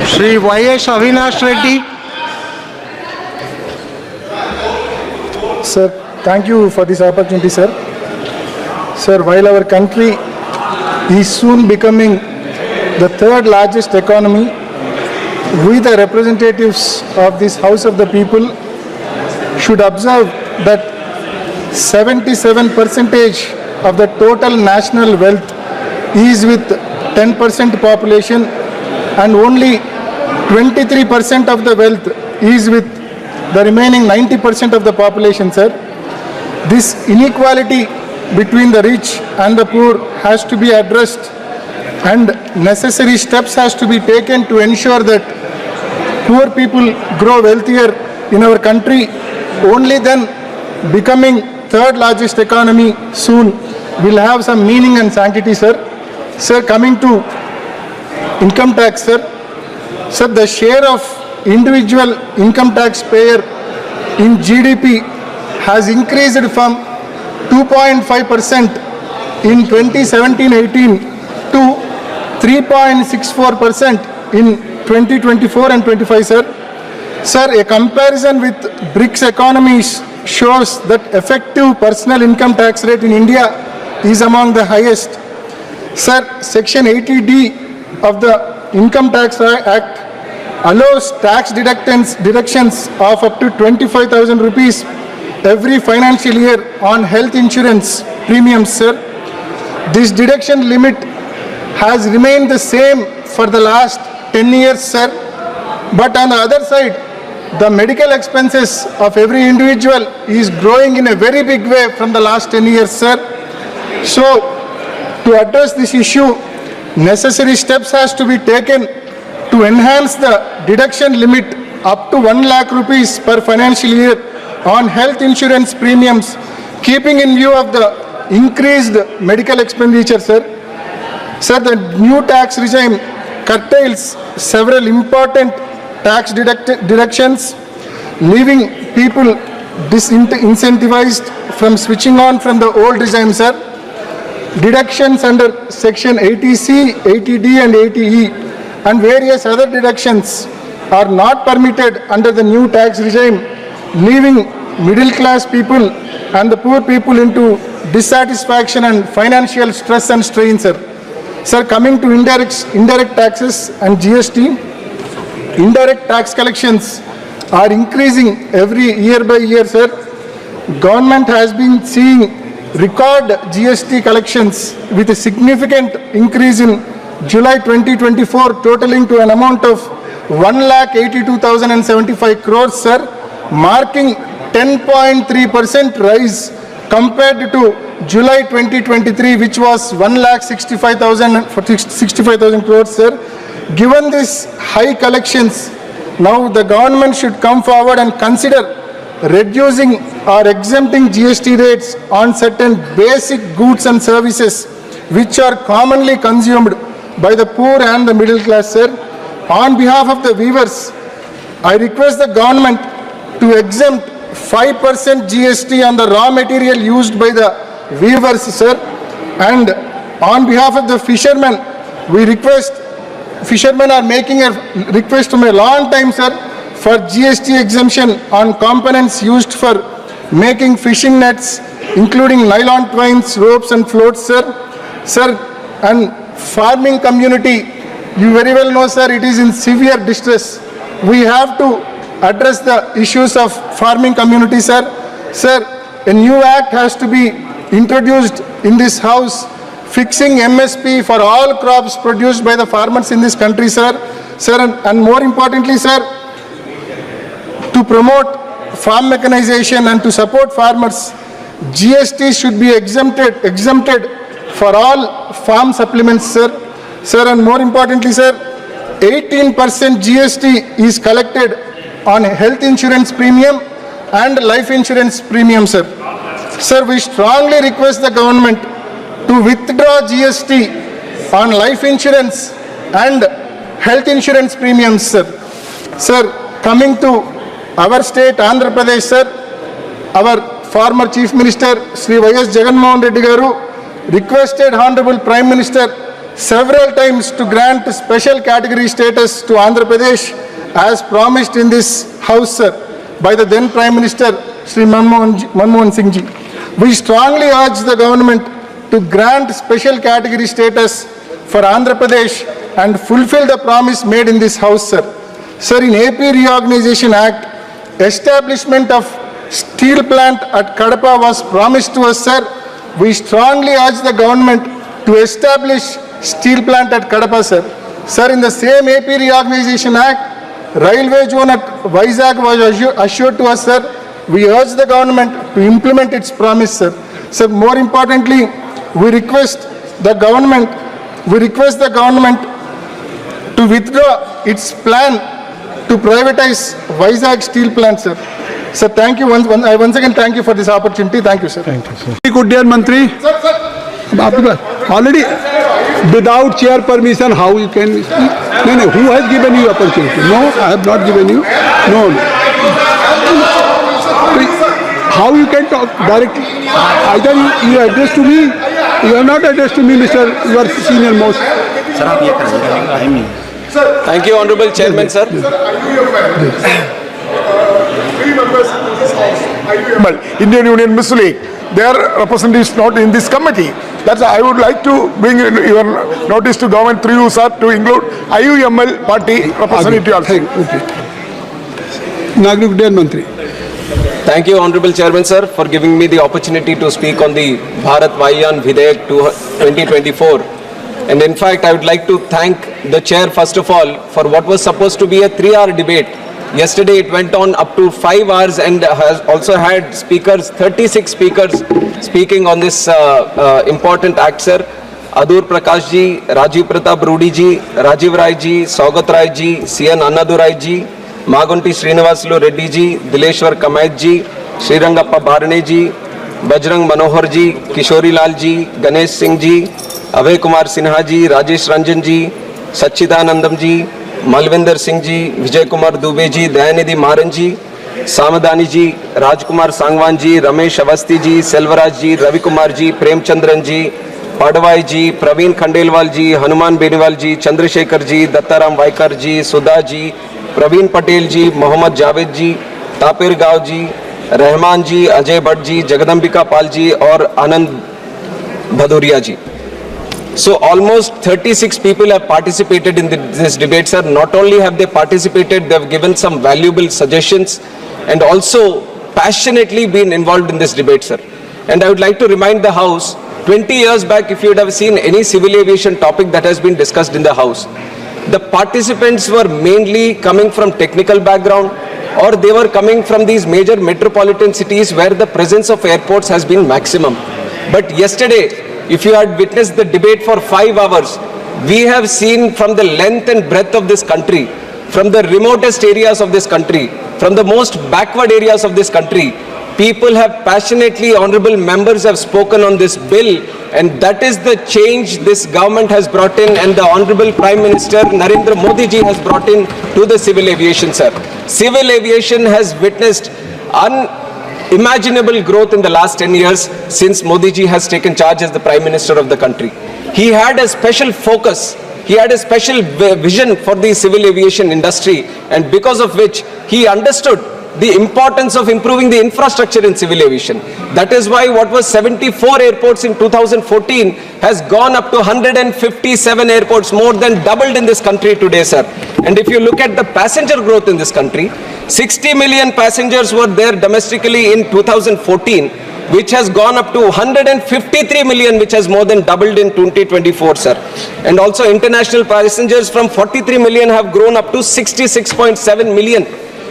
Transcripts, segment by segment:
Shri Avinash Reddy. Sir, thank you for this opportunity, sir. Sir, while our country is soon becoming the third largest economy, we the representatives of this House of the People should observe that 77% of the total national wealth is with 10% population and only 23% of the wealth is with the remaining 90% of the population, sir. This inequality between the rich and the poor has to be addressed and necessary steps has to be taken to ensure that poor people grow wealthier in our country. Only then becoming third largest economy soon will have some meaning and sanctity, sir. Sir, coming to income tax, sir. Sir, the share of individual income tax payer in GDP has increased from 2.5% in 2017-18 to 3.64% in 2024 and 25, sir. Sir, a comparison with BRICS economies shows that effective personal income tax rate in India is among the highest. Sir, Section 80D of the Income Tax Act allows tax deductions of up to 25,000 rupees every financial year on health insurance premiums, sir. This deduction limit has remained the same for the last 10 years, sir. But on the other side, the medical expenses of every individual is growing in a very big way from the last 10 years, sir. So, to address this issue, necessary steps has to be taken to enhance the deduction limit up to 1 lakh rupees per financial year on health insurance premiums, keeping in view of the increased medical expenditure, sir. Sir, the new tax regime curtails several important tax deductions, leaving people disincentivized from switching on from the old regime, sir. Deductions under Section 80C, 80D and 80E and various other deductions are not permitted under the new tax regime, leaving middle class people and the poor people into dissatisfaction and financial stress and strain, sir. Sir, coming to indirect taxes and GST, indirect tax collections are increasing every year by year, sir. Government has been seeing record GST collections with a significant increase in July 2024 totaling to an amount of 1,82,075 crores, sir, marking 10.3% rise compared to July 2023, which was 1,65,000 crores, sir. Given this high collections, now the government should come forward and consider reducing or exempting GST rates on certain basic goods and services which are commonly consumed by the poor and the middle class, sir. On behalf of the weavers, I request the government to exempt 5% GST on the raw material used by the weavers, sir. And on behalf of the fishermen, fishermen are making a request from a long time, sir, for GST exemption on components used for making fishing nets, including nylon twines, ropes and floats, sir. Sir, and farming community, you very well know, sir, it is in severe distress. We have to address the issues of farming community, sir. Sir, a new act has to be introduced in this house, fixing MSP for all crops produced by the farmers in this country, sir. Sir, and more importantly, sir, to promote farm mechanization and to support farmers, GST should be exempted for all farm supplements, sir. Sir, and more importantly, sir, 18% GST is collected on health insurance premium and life insurance premium, sir. Sir, we strongly request the government to withdraw GST on life insurance and health insurance premiums, sir. Sir, coming to our state, Andhra Pradesh, sir, our former Chief Minister, Shri Jagannath Reddy Garu, requested Honorable Prime Minister several times to grant special category status to Andhra Pradesh as promised in this House, sir, by the then Prime Minister, Shri Manmohan Singh ji. We strongly urge the government to grant special category status for Andhra Pradesh and fulfill the promise made in this House, sir. Sir, in AP Reorganization Act, establishment of steel plant at Kadapa was promised to us, sir. We strongly urge the government to establish steel plant at Kadapa, sir. Sir, in the same AP Reorganization Act, railway zone at Vizag was assured to us, sir. We urge the government to implement its promise, sir. Sir, more importantly, we request the government to withdraw its plan to privatize Vizag steel plant, sir. Sir, thank you. I once again thank you for this opportunity. Thank you, sir. Thank you, sir. Good dear Mantri. Already without chair permission, how you can speak? No, who has given you opportunity? No, I have not given you. No. How you can talk directly? Either you address to me, you are not addressed to me, Mr. You are senior most. Thank you, Honorable Chairman, sir. Indian Union Muslim League, their representatives not in this committee. That's I would like to bring your notice to government through you, sir, to include IUML party representative also. Okay. Nagrik Dear Mantri. Thank you, Honorable Chairman, sir, for giving me the opportunity to speak on the Bharat Vayuyan Videyak 2024. And in fact, I would like to thank the chair, first of all, for what was supposed to be a 3-hour debate. Yesterday, it went on up to 5 hours and has also had speakers, 36 speakers speaking on this important act, sir. Adur Prakash ji, Rajiv Pratap Rudi ji, Rajiv Rai ji, Saugat Rai ji, CN Annadurai ji, Magunti Srinivasulu Reddy ji, Dileshwar Kamayat ji, Srirangappa Bharane ji, Bajrang Manohar ji, Kishori Lal ji, Ganesh Singh ji, Abhay Kumar Sinha ji, Rajesh Ranjan ji, Sachidanandam ji, Malvinder Singh ji, Vijay Kumar Dubey ji, Dayanidhi Maran ji, Samadani ji, Rajkumar Sangwan ji, Ramesh Avasti ji, Selvaraj ji, Ravi Kumar ji, Prem Chandran ji, Padwai ji, Praveen Khandelwal ji, Hanuman Beniwal ji, Chandrasekhar ji, Dattaram Vaikar ji, Sudha ji, Praveen Patel ji, Mohammad Javed ji, Tapir Gav ji, Rahman ji, Ajay Bhatt ji, Jagadambika Pal ji और Anand Bhadoria ji. So almost 36 people have participated in this debate, sir. Not only have they participated, they have given some valuable suggestions and also passionately been involved in this debate, sir. And I would like to remind the House, 20 years back, if you would have seen any civil aviation topic that has been discussed in the House, the participants were mainly coming from technical background or they were coming from these major metropolitan cities where the presence of airports has been maximum. But yesterday, if you had witnessed the debate for 5 hours, we have seen from the length and breadth of this country, from the remotest areas of this country, from the most backward areas of this country, people have passionately, honorable members have spoken on this bill, and that is the change this government has brought in and the Honorable Prime Minister Narendra Modi ji has brought in to the civil aviation, sir. Civil aviation has witnessed unimaginable growth in the last 10 years since Modi ji has taken charge as the Prime Minister of the country. He had a special focus, he had a special vision for the civil aviation industry, and because of which he understood the importance of improving the infrastructure in civil aviation. That is why what was 74 airports in 2014 has gone up to 157 airports, more than doubled in this country today, sir. And if you look at the passenger growth in this country, 60 million passengers were there domestically in 2014, which has gone up to 153 million, which has more than doubled in 2024, sir. And also international passengers from 43 million have grown up to 66.7 million.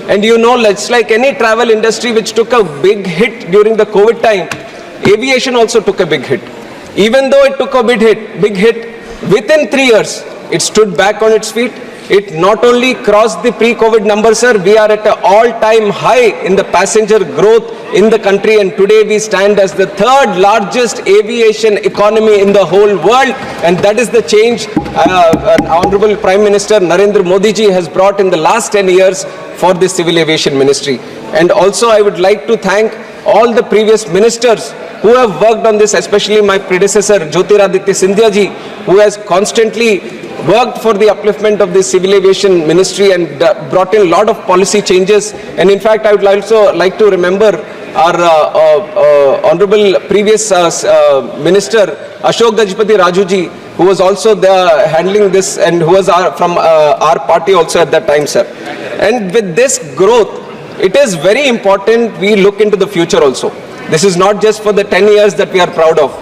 And you know, it's like any travel industry which took a big hit during the COVID time, aviation also took a big hit. Even though it took a big hit, within 3 years, it stood back on its feet. It not only crossed the pre-COVID numbers, sir, we are at an all-time high in the passenger growth in the country, and today we stand as the 3rd largest aviation economy in the whole world, and that is the change Honorable Prime Minister Narendra Modi ji has brought in the last 10 years for the civil aviation ministry. And also I would like to thank all the previous ministers who have worked on this, especially my predecessor Jyotiraditya Scindia ji, who has constantly worked for the upliftment of the civil aviation ministry and brought in a lot of policy changes. And in fact, I would also like to remember our honorable previous minister Ashok Gajpati Raju ji, who was also there handling this and who was from our party also at that time, sir. And with this growth, it is very important we look into the future also. This is not just for the 10 years that we are proud of.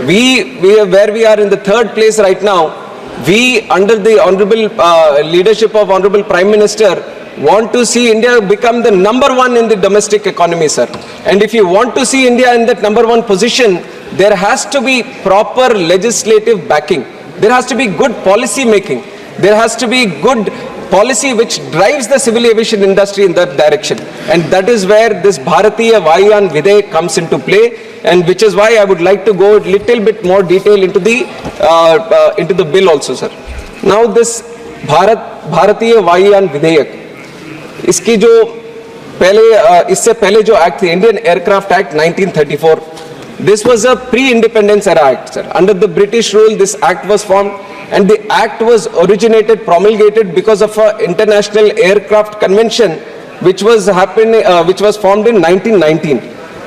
Where we are in the third place right now, we under the honorable leadership of honorable Prime Minister want to see India become the number one in the domestic economy, sir. And if you want to see India in that number one position, there has to be proper legislative backing. There has to be good policy making. There has to be good policy which drives the civil aviation industry in that direction. And that is where this Bharatiya Vayuyan Videk comes into play, and which is why I would like to go a little bit more detail into the bill also, sir. Now this Bharatiya Vayuyan Videk, इसकी जो इससे पहले जो act थी, Indian aircraft act 1934, this was a pre-independence era act, sir. Under the British rule, this act was formed, and the act was promulgated because of an international aircraft convention which was formed in 1919.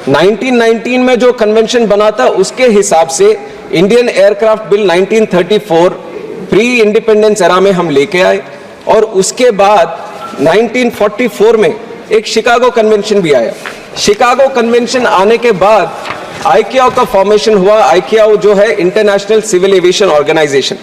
1919 में जो convention बना था, उसके हिसाब से Indian aircraft bill 1934 pre independence era में हम लेके आए, और उसके बाद 1944 में एक शिकागो कन्वेंशन भी आया. शिकागो कन्वेंशन आने के बाद आईकेओ का फॉर्मेशन हुआ. आईकेओ जो है इंटरनेशनल सिविल एविएशन ऑर्गेनाइजेशन.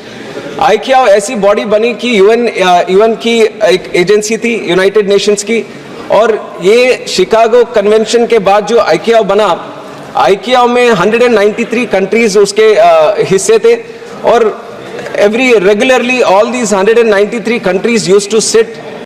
आईकेओ ऐसी बॉडी बनी कि यूएन की एक एजेंसी थी, यूनाइटेड नेशंस की. और ये शिकागो कन्वेंशन के बाद जो आईकेओ बना, आईकेओ में 193 कंट्रीज उसके हिस्से थे, और regularly all these 193 countries used to seat